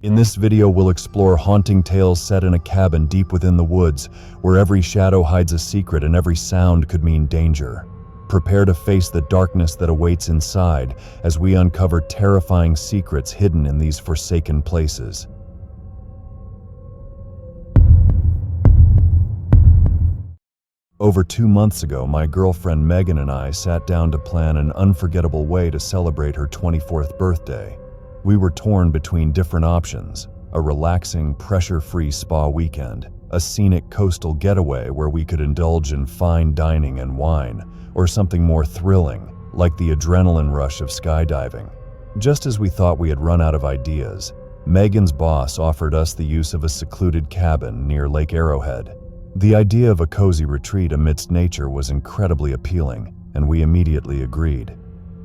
In this video, we'll explore haunting tales set in a cabin deep within the woods, where every shadow hides a secret and every sound could mean danger. Prepare to face the darkness that awaits inside as we uncover terrifying secrets hidden in these forsaken places. Over 2 months ago, my girlfriend Megan and I sat down to plan an unforgettable way to celebrate her 24th birthday. We were torn between different options: a relaxing, pressure-free spa weekend, a scenic coastal getaway where we could indulge in fine dining and wine, or something more thrilling, like the adrenaline rush of skydiving. Just as we thought we had run out of ideas, Megan's boss offered us the use of a secluded cabin near Lake Arrowhead. The idea of a cozy retreat amidst nature was incredibly appealing, and we immediately agreed.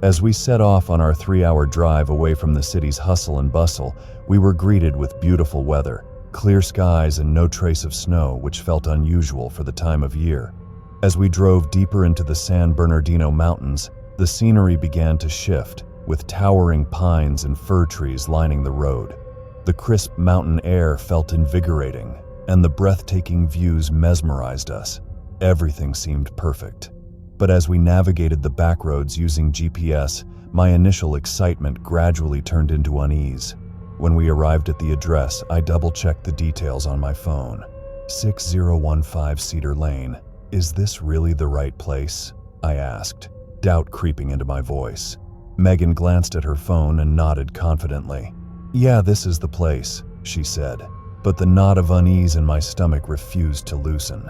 As we set off on our 3-hour drive away from the city's hustle and bustle, we were greeted with beautiful weather, clear skies, and no trace of snow, which felt unusual for the time of year. As we drove deeper into the San Bernardino Mountains, the scenery began to shift, with towering pines and fir trees lining the road. The crisp mountain air felt invigorating, and the breathtaking views mesmerized us. Everything seemed perfect. But as we navigated the backroads using GPS, my initial excitement gradually turned into unease. When we arrived at the address, I double-checked the details on my phone. 6015 Cedar Lane. Is this really the right place? I asked, doubt creeping into my voice. Megan glanced at her phone and nodded confidently. Yeah, this is the place, she said, but the knot of unease in my stomach refused to loosen.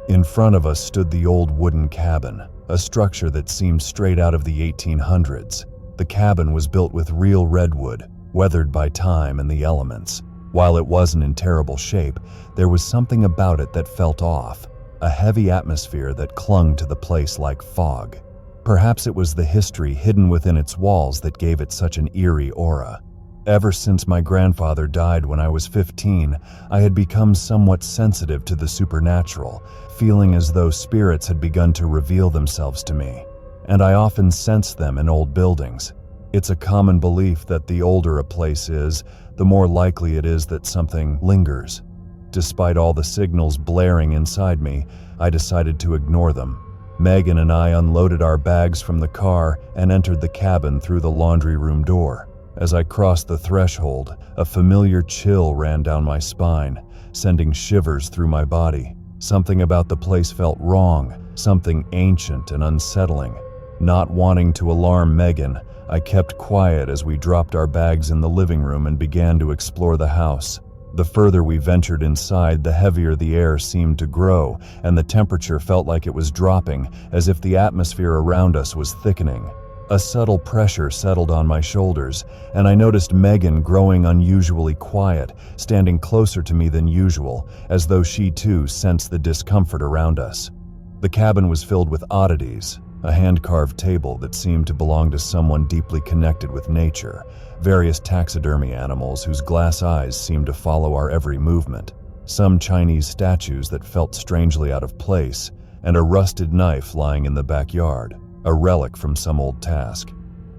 In front of us stood the old wooden cabin, a structure that seemed straight out of the 1800s. The cabin was built with real redwood, weathered by time and the elements. While it wasn't in terrible shape, there was something about it that felt off, a heavy atmosphere that clung to the place like fog. Perhaps it was the history hidden within its walls that gave it such an eerie aura. Ever since my grandfather died when I was 15, I had become somewhat sensitive to the supernatural, feeling as though spirits had begun to reveal themselves to me, and I often sensed them in old buildings. It's a common belief that the older a place is, the more likely it is that something lingers. Despite all the signals blaring inside me, I decided to ignore them. Megan and I unloaded our bags from the car and entered the cabin through the laundry room door. As I crossed the threshold, a familiar chill ran down my spine, sending shivers through my body. Something about the place felt wrong, something ancient and unsettling. Not wanting to alarm Megan, I kept quiet as we dropped our bags in the living room and began to explore the house. The further we ventured inside, the heavier the air seemed to grow, and the temperature felt like it was dropping, as if the atmosphere around us was thickening. A subtle pressure settled on my shoulders, and I noticed Megan growing unusually quiet, standing closer to me than usual, as though she too sensed the discomfort around us. The cabin was filled with oddities: a hand-carved table that seemed to belong to someone deeply connected with nature, various taxidermy animals whose glass eyes seemed to follow our every movement, some Chinese statues that felt strangely out of place, and a rusted knife lying in the backyard, a relic from some old task.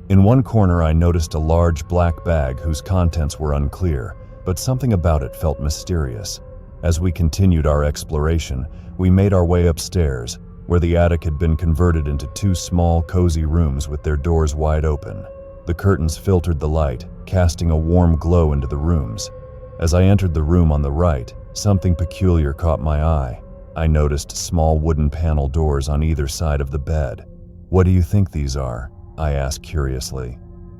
In one corner, I noticed a large black bag whose contents were unclear, but something about it felt mysterious. As we continued our exploration, we made our way upstairs, where the attic had been converted into 2 small, cozy rooms with their doors wide open. The curtains filtered the light, casting a warm glow into the rooms. As I entered the room on the right, something peculiar caught my eye. I noticed small wooden panel doors on either side of the bed. "What do you think these are?" I asked curiously.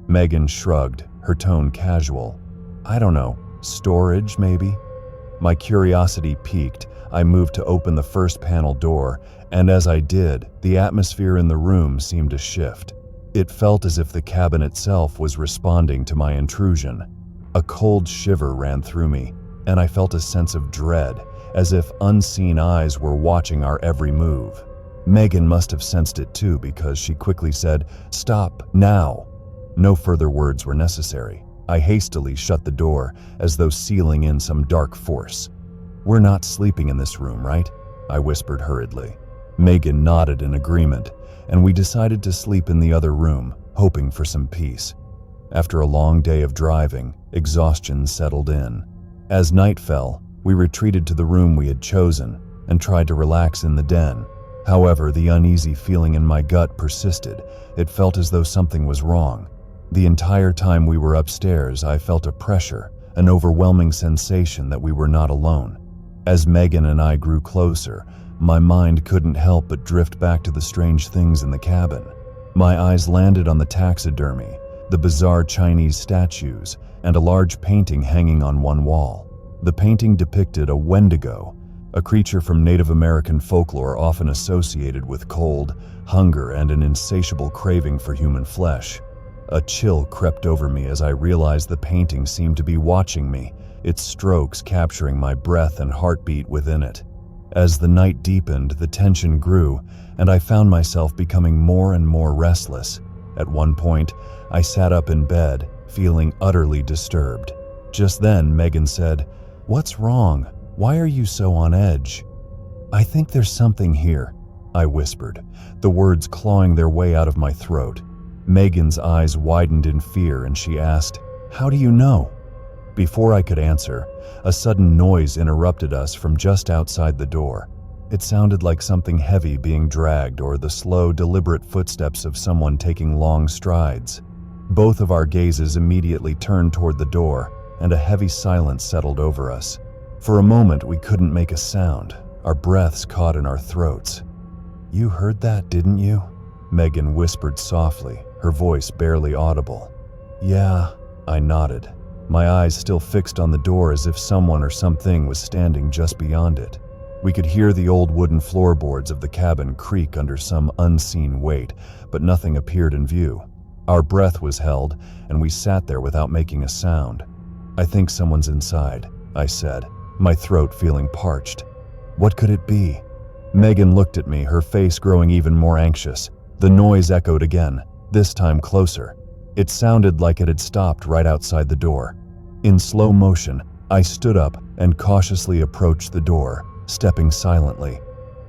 Megan shrugged, her tone casual. "I don't know, storage maybe?" My curiosity piqued. I moved to open the first panel door, and as I did, the atmosphere in the room seemed to shift. It felt as if the cabin itself was responding to my intrusion. A cold shiver ran through me, and I felt a sense of dread, as if unseen eyes were watching our every move. Megan must have sensed it too, because she quickly said, "Stop, now." No further words were necessary. I hastily shut the door, as though sealing in some dark force. "We're not sleeping in this room, right?" I whispered hurriedly. Megan nodded in agreement, and we decided to sleep in the other room, hoping for some peace. After a long day of driving, exhaustion settled in. As night fell, we retreated to the room we had chosen and tried to relax in the den. However, the uneasy feeling in my gut persisted. It felt as though something was wrong. The entire time we were upstairs, I felt a pressure, an overwhelming sensation that we were not alone. As Megan and I grew closer, my mind couldn't help but drift back to the strange things in the cabin. My eyes landed on the taxidermy, the bizarre Chinese statues, and a large painting hanging on one wall. The painting depicted a Wendigo, a creature from Native American folklore often associated with cold, hunger, and an insatiable craving for human flesh. A chill crept over me as I realized the painting seemed to be watching me, its strokes capturing my breath and heartbeat within it. As the night deepened, the tension grew, and I found myself becoming more and more restless. At one point, I sat up in bed, feeling utterly disturbed. Just then, Megan said, "What's wrong? Why are you so on edge?" "I think there's something here," I whispered, the words clawing their way out of my throat. Megan's eyes widened in fear and she asked, "How do you know?" Before I could answer, a sudden noise interrupted us from just outside the door. It sounded like something heavy being dragged or the slow, deliberate footsteps of someone taking long strides. Both of our gazes immediately turned toward the door, and a heavy silence settled over us. For a moment, we couldn't make a sound, our breaths caught in our throats. "You heard that, didn't you?" Megan whispered softly, her voice barely audible. "Yeah," I nodded, my eyes still fixed on the door as if someone or something was standing just beyond it. We could hear the old wooden floorboards of the cabin creak under some unseen weight, but nothing appeared in view. Our breath was held, and we sat there without making a sound. "I think someone's inside," I said, my throat feeling parched. "What could it be?" Megan looked at me, her face growing even more anxious. The noise echoed again, this time closer. It sounded like it had stopped right outside the door. In slow motion, I stood up and cautiously approached the door, stepping silently.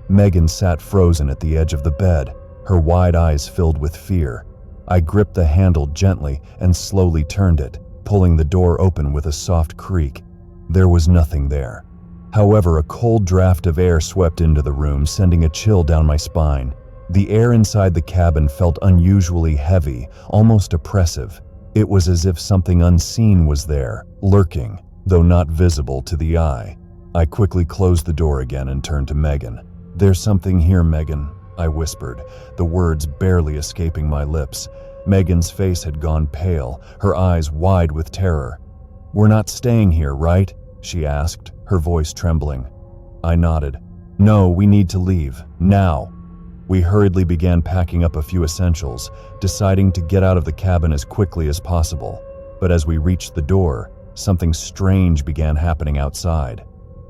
Megan sat frozen at the edge of the bed, her wide eyes filled with fear. I gripped the handle gently and slowly turned it, pulling the door open with a soft creak. There was nothing there. However, a cold draft of air swept into the room, sending a chill down my spine. The air inside the cabin felt unusually heavy, almost oppressive. It was as if something unseen was there, lurking, though not visible to the eye. I quickly closed the door again and turned to Megan. "There's something here, Megan," I whispered, the words barely escaping my lips. Megan's face had gone pale, her eyes wide with terror. "We're not staying here, right?" she asked, her voice trembling. I nodded. "No, we need to leave, now." We hurriedly began packing up a few essentials, deciding to get out of the cabin as quickly as possible. But as we reached the door, something strange began happening outside.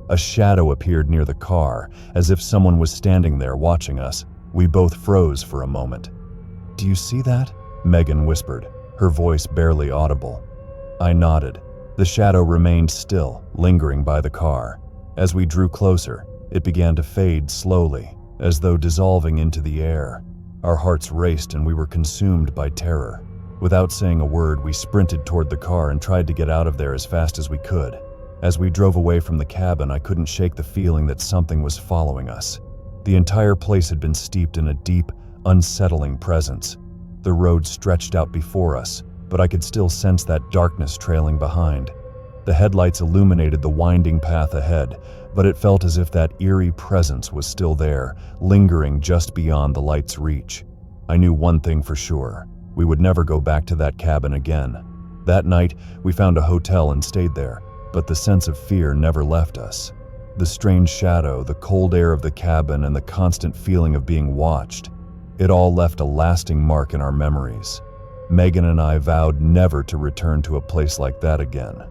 A shadow appeared near the car, as if someone was standing there watching us. We both froze for a moment. "Do you see that?" Megan whispered, her voice barely audible. I nodded. The shadow remained still, lingering by the car. As we drew closer, it began to fade slowly, as though dissolving into the air. Our hearts raced and we were consumed by terror. Without saying a word, we sprinted toward the car and tried to get out of there as fast as we could. As we drove away from the cabin, I couldn't shake the feeling that something was following us. The entire place had been steeped in a deep, unsettling presence. The road stretched out before us, but I could still sense that darkness trailing behind. The headlights illuminated the winding path ahead, but it felt as if that eerie presence was still there, lingering just beyond the light's reach. I knew one thing for sure: we would never go back to that cabin again. That night, we found a hotel and stayed there, but the sense of fear never left us. The strange shadow, the cold air of the cabin, and the constant feeling of being watched, it all left a lasting mark in our memories. Megan and I vowed never to return to a place like that again.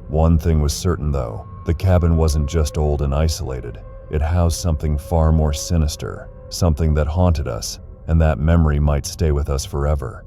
One thing was certain though, the cabin wasn't just old and isolated. It housed something far more sinister, something that haunted us, and that memory might stay with us forever.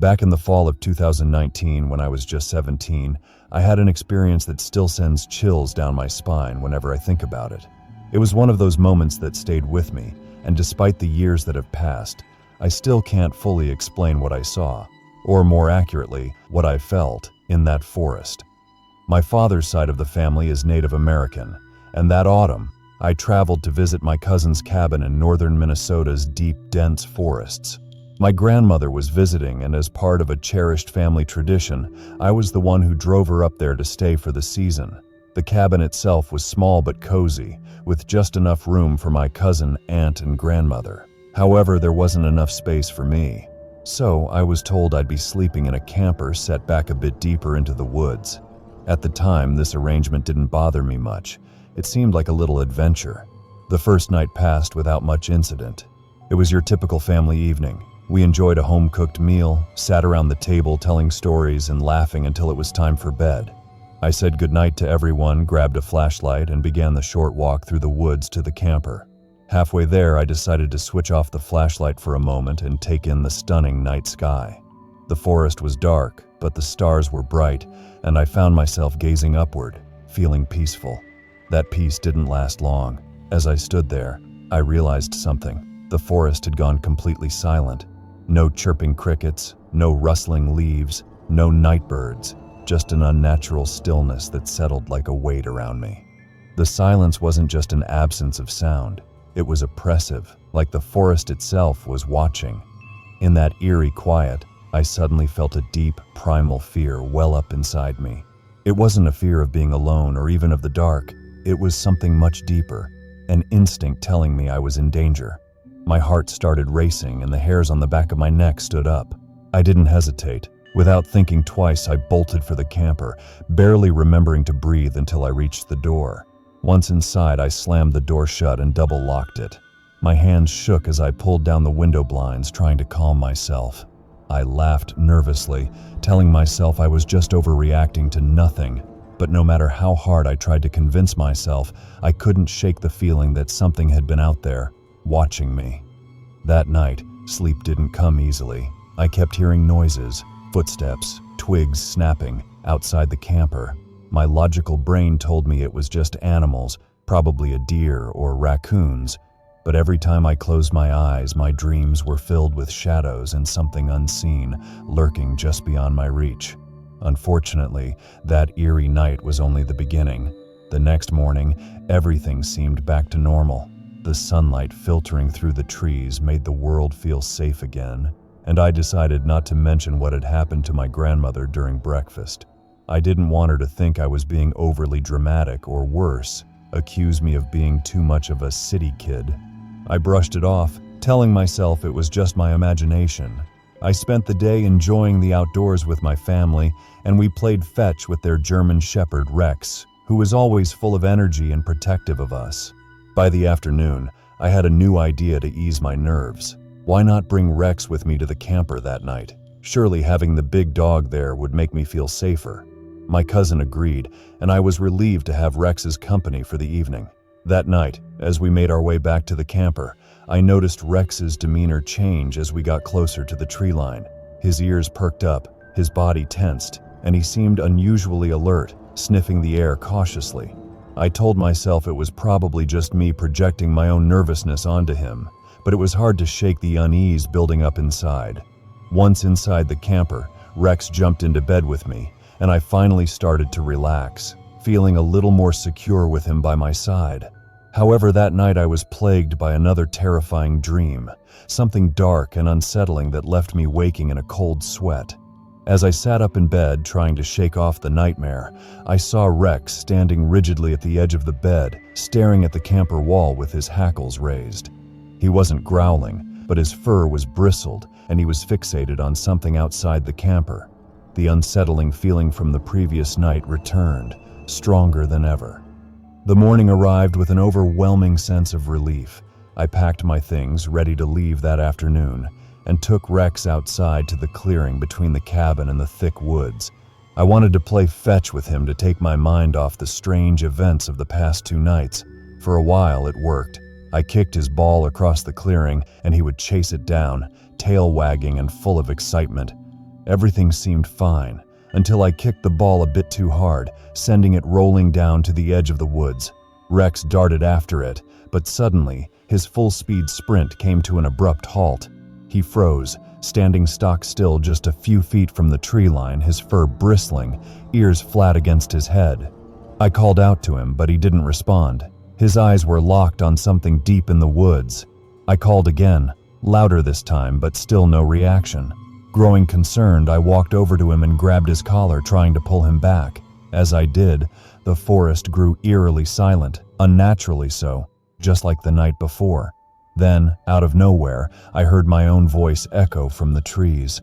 Back in the fall of 2019, when I was just 17, I had an experience that still sends chills down my spine whenever I think about it. It was one of those moments that stayed with me, and despite the years that have passed, I still can't fully explain what I saw, or more accurately, what I felt in that forest. My father's side of the family is Native American, and that autumn, I traveled to visit my cousin's cabin in northern Minnesota's deep, dense forests. My grandmother was visiting, and as part of a cherished family tradition, I was the one who drove her up there to stay for the season. The cabin itself was small but cozy, with just enough room for my cousin, aunt, and grandmother. However, there wasn't enough space for me. So I was told I'd be sleeping in a camper set back a bit deeper into the woods. At the time, this arrangement didn't bother me much. It seemed like a little adventure. The first night passed without much incident. It was your typical family evening. We enjoyed a home-cooked meal, sat around the table telling stories and laughing until it was time for bed. I said goodnight to everyone, grabbed a flashlight, and began the short walk through the woods to the camper. Halfway there, I decided to switch off the flashlight for a moment and take in the stunning night sky. The forest was dark, but the stars were bright, and I found myself gazing upward, feeling peaceful. That peace didn't last long. As I stood there, I realized something. The forest had gone completely silent. No chirping crickets, no rustling leaves, no night birds, just an unnatural stillness that settled like a weight around me. The silence wasn't just an absence of sound. It was oppressive, like the forest itself was watching. In that eerie quiet, I suddenly felt a deep, primal fear well up inside me. It wasn't a fear of being alone or even of the dark. It was something much deeper, an instinct telling me I was in danger. My heart started racing and the hairs on the back of my neck stood up. I didn't hesitate. Without thinking twice, I bolted for the camper, barely remembering to breathe until I reached the door. Once inside, I slammed the door shut and double-locked it. My hands shook as I pulled down the window blinds, trying to calm myself. I laughed nervously, telling myself I was just overreacting to nothing. But no matter how hard I tried to convince myself, I couldn't shake the feeling that something had been out there, watching me. That night, sleep didn't come easily. I kept hearing noises, footsteps, twigs snapping, outside the camper. My logical brain told me it was just animals, probably a deer or raccoons. But every time I closed my eyes, my dreams were filled with shadows and something unseen, lurking just beyond my reach. Unfortunately, that eerie night was only the beginning. The next morning, everything seemed back to normal. The sunlight filtering through the trees made the world feel safe again, and I decided not to mention what had happened to my grandmother during breakfast. I didn't want her to think I was being overly dramatic or worse, accuse me of being too much of a city kid. I brushed it off, telling myself it was just my imagination. I spent the day enjoying the outdoors with my family, and we played fetch with their German Shepherd Rex, who was always full of energy and protective of us. By the afternoon, I had a new idea to ease my nerves. Why not bring Rex with me to the camper that night? Surely having the big dog there would make me feel safer. My cousin agreed, and I was relieved to have Rex's company for the evening. That night, as we made our way back to the camper, I noticed Rex's demeanor change as we got closer to the tree line. His ears perked up, his body tensed, and he seemed unusually alert, sniffing the air cautiously. I told myself it was probably just me projecting my own nervousness onto him, but it was hard to shake the unease building up inside. Once inside the camper, Rex jumped into bed with me, and I finally started to relax, feeling a little more secure with him by my side. However, that night I was plagued by another terrifying dream, something dark and unsettling that left me waking in a cold sweat. As I sat up in bed trying to shake off the nightmare, I saw Rex standing rigidly at the edge of the bed, staring at the camper wall with his hackles raised. He wasn't growling, but his fur was bristled, and he was fixated on something outside the camper. The unsettling feeling from the previous night returned, stronger than ever. The morning arrived with an overwhelming sense of relief. I packed my things, ready to leave that afternoon, and took Rex outside to the clearing between the cabin and the thick woods. I wanted to play fetch with him to take my mind off the strange events of the past 2 nights. For a while, it worked. I kicked his ball across the clearing, and he would chase it down, tail wagging and full of excitement. Everything seemed fine, until I kicked the ball a bit too hard, sending it rolling down to the edge of the woods. Rex darted after it, but suddenly, his full-speed sprint came to an abrupt halt. He froze, standing stock still just a few feet from the tree line, his fur bristling, ears flat against his head. I called out to him, but he didn't respond. His eyes were locked on something deep in the woods. I called again, louder this time, but still no reaction. Growing concerned, I walked over to him and grabbed his collar, trying to pull him back. As I did, the forest grew eerily silent, unnaturally so, just like the night before. Then, out of nowhere, I heard my own voice echo from the trees.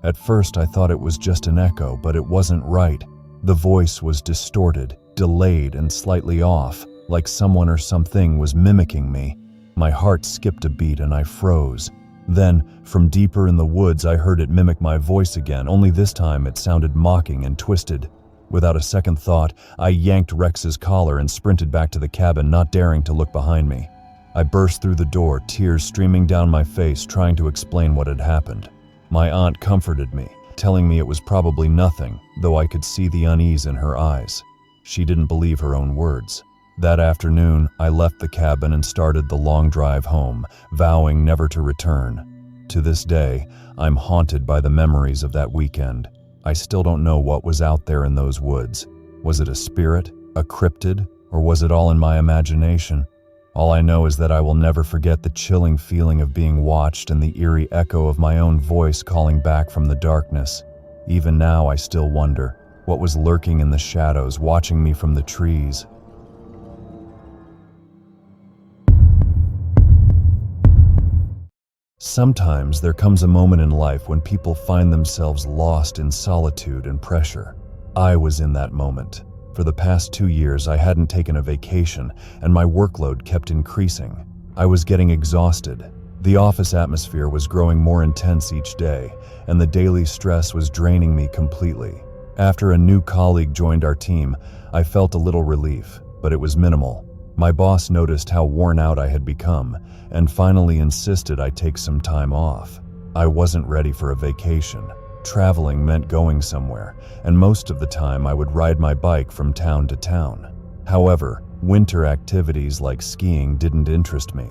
At first, I thought it was just an echo, but it wasn't right. The voice was distorted, delayed, and slightly off, like someone or something was mimicking me. My heart skipped a beat and I froze. Then, from deeper in the woods, I heard it mimic my voice again, only this time it sounded mocking and twisted. Without a second thought, I yanked Rex's collar and sprinted back to the cabin, not daring to look behind me. I burst through the door, tears streaming down my face, trying to explain what had happened. My aunt comforted me, telling me it was probably nothing, though I could see the unease in her eyes. She didn't believe her own words. That afternoon, I left the cabin and started the long drive home, vowing never to return. To this day, I'm haunted by the memories of that weekend. I still don't know what was out there in those woods. Was it a spirit, a cryptid, or was it all in my imagination? All I know is that I will never forget the chilling feeling of being watched and the eerie echo of my own voice calling back from the darkness. Even now, I still wonder, what was lurking in the shadows, watching me from the trees? Sometimes there comes a moment in life when people find themselves lost in solitude and pressure. I was in that moment. For the past 2 years, I hadn't taken a vacation, and my workload kept increasing. I was getting exhausted. The office atmosphere was growing more intense each day, and the daily stress was draining me completely. After a new colleague joined our team, I felt a little relief, but it was minimal. My boss noticed how worn out I had become, and finally insisted I take some time off. I wasn't ready for a vacation. Traveling meant going somewhere, and most of the time I would ride my bike from town to town. However, winter activities like skiing didn't interest me.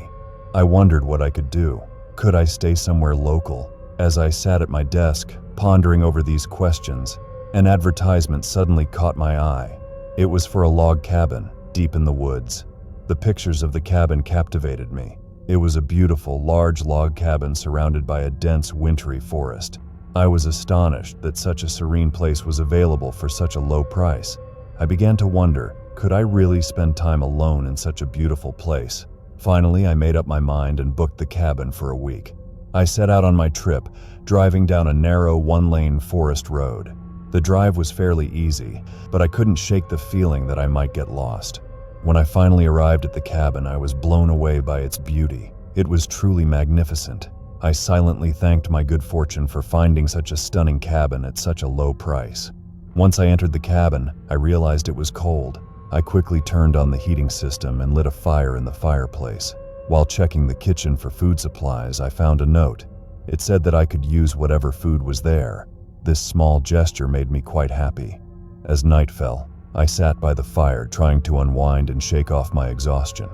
I wondered what I could do. Could I stay somewhere local? As I sat at my desk, pondering over these questions, an advertisement suddenly caught my eye. It was for a log cabin, deep in the woods. The pictures of the cabin captivated me. It was a beautiful, large log cabin surrounded by a dense, wintry forest. I was astonished that such a serene place was available for such a low price. I began to wonder, could I really spend time alone in such a beautiful place? Finally, I made up my mind and booked the cabin for a week. I set out on my trip, driving down a narrow, one-lane forest road. The drive was fairly easy, but I couldn't shake the feeling that I might get lost. When I finally arrived at the cabin, I was blown away by its beauty. It was truly magnificent. I silently thanked my good fortune for finding such a stunning cabin at such a low price. Once I entered the cabin, I realized it was cold. I quickly turned on the heating system and lit a fire in the fireplace. While checking the kitchen for food supplies, I found a note. It said that I could use whatever food was there. This small gesture made me quite happy. As night fell, I sat by the fire trying to unwind and shake off my exhaustion.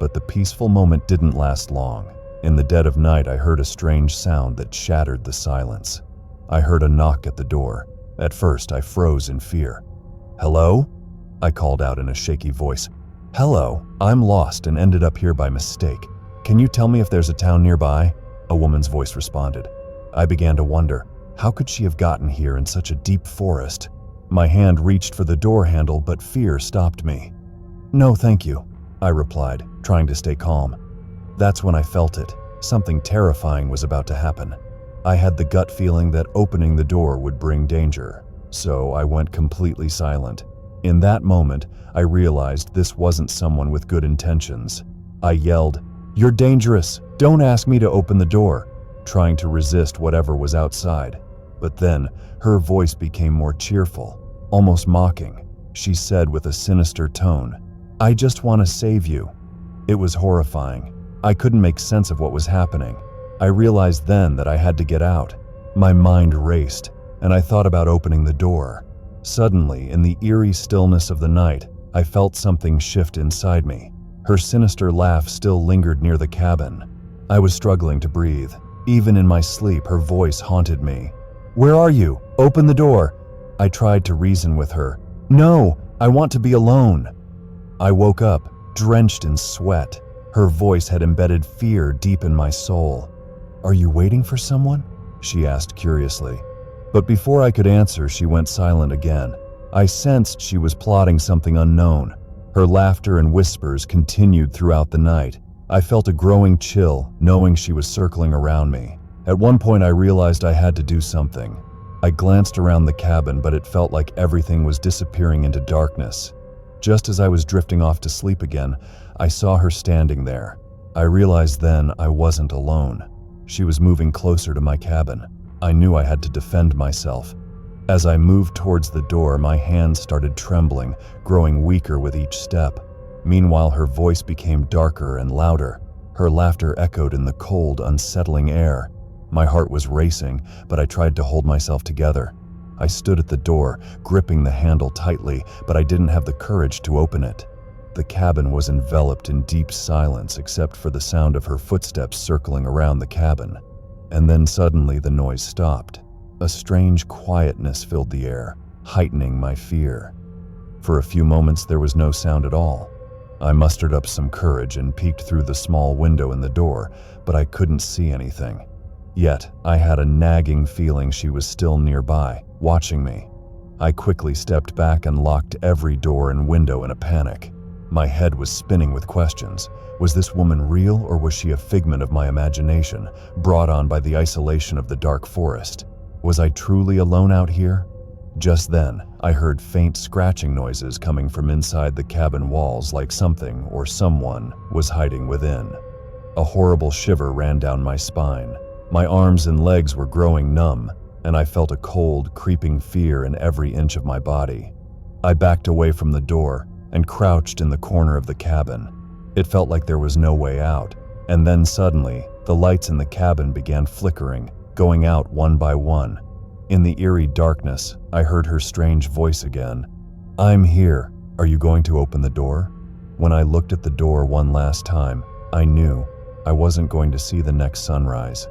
But the peaceful moment didn't last long. In the dead of night, I heard a strange sound that shattered the silence. I heard a knock at the door. At first, I froze in fear. "Hello?" I called out in a shaky voice. "Hello, I'm lost and ended up here by mistake. Can you tell me if there's a town nearby?" A woman's voice responded. I began to wonder, how could she have gotten here in such a deep forest? My hand reached for the door handle, but fear stopped me. "No, thank you," I replied, trying to stay calm. That's when I felt it. Something terrifying was about to happen. I had the gut feeling that opening the door would bring danger, so I went completely silent. In that moment, I realized this wasn't someone with good intentions. I yelled, "You're dangerous! Don't ask me to open the door," trying to resist whatever was outside. But then, her voice became more cheerful, almost mocking. She said with a sinister tone, "I just want to save you." It was horrifying. I couldn't make sense of what was happening. I realized then that I had to get out. My mind raced, and I thought about opening the door. Suddenly, in the eerie stillness of the night, I felt something shift inside me. Her sinister laugh still lingered near the cabin. I was struggling to breathe. Even in my sleep, her voice haunted me. "Where are you? Open the door." I tried to reason with her. "No, I want to be alone." I woke up, drenched in sweat. Her voice had embedded fear deep in my soul. "Are you waiting for someone?" she asked curiously. But before I could answer, she went silent again. I sensed she was plotting something unknown. Her laughter and whispers continued throughout the night. I felt a growing chill, knowing she was circling around me. At one point, I realized I had to do something. I glanced around the cabin, but it felt like everything was disappearing into darkness. Just as I was drifting off to sleep again, I saw her standing there. I realized then I wasn't alone. She was moving closer to my cabin. I knew I had to defend myself. As I moved towards the door, my hands started trembling, growing weaker with each step. Meanwhile, her voice became darker and louder. Her laughter echoed in the cold, unsettling air. My heart was racing, but I tried to hold myself together. I stood at the door, gripping the handle tightly, but I didn't have the courage to open it. The cabin was enveloped in deep silence except for the sound of her footsteps circling around the cabin. And then suddenly the noise stopped. A strange quietness filled the air, heightening my fear. For a few moments there was no sound at all. I mustered up some courage and peeked through the small window in the door, but I couldn't see anything. Yet, I had a nagging feeling she was still nearby, watching me. I quickly stepped back and locked every door and window in a panic. My head was spinning with questions. Was this woman real, or was she a figment of my imagination, brought on by the isolation of the dark forest? Was I truly alone out here? Just then, I heard faint scratching noises coming from inside the cabin walls, like something or someone was hiding within. A horrible shiver ran down my spine. My arms and legs were growing numb, and I felt a cold, creeping fear in every inch of my body. I backed away from the door and crouched in the corner of the cabin. It felt like there was no way out, and then suddenly, the lights in the cabin began flickering, going out one by one. In the eerie darkness, I heard her strange voice again. "I'm here. Are you going to open the door?" When I looked at the door one last time, I knew I wasn't going to see the next sunrise.